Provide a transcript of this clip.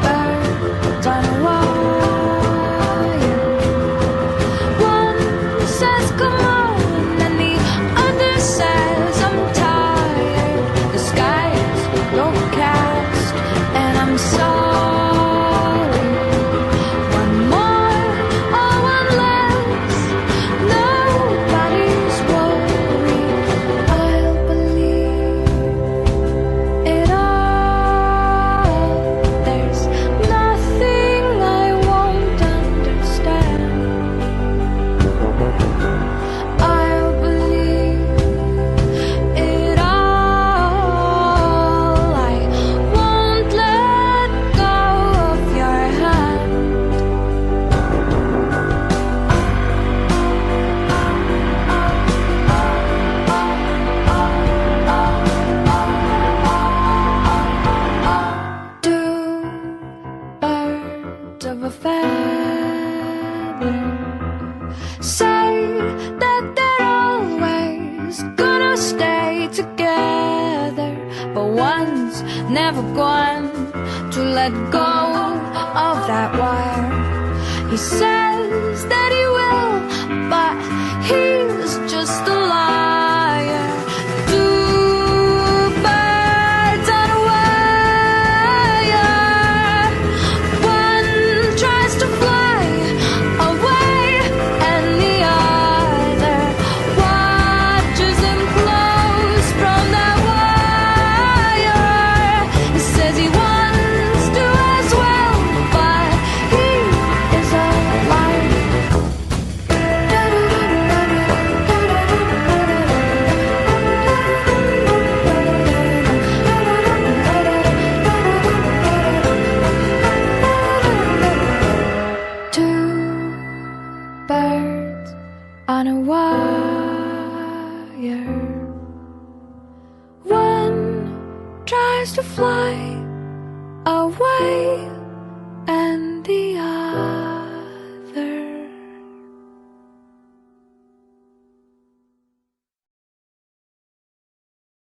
birds on a wire. One says come on and the other says I'm tired. The sky's overcast and I'm sorry. One more or one less, nobody's worried. I'll believe it all. There's nothing I won't understand. I'll believe it all. I won't let go of your hand. Two birds of a feather say that they're always gonna stay together, but one's never going to let go of that wire. He says that he will, but he's just a liar. Two birds on a wire. One tries to fly away and the other watches him close from that wire. He says he wants to as well, but he is a liar. Two birds on a wire. One tries to fly away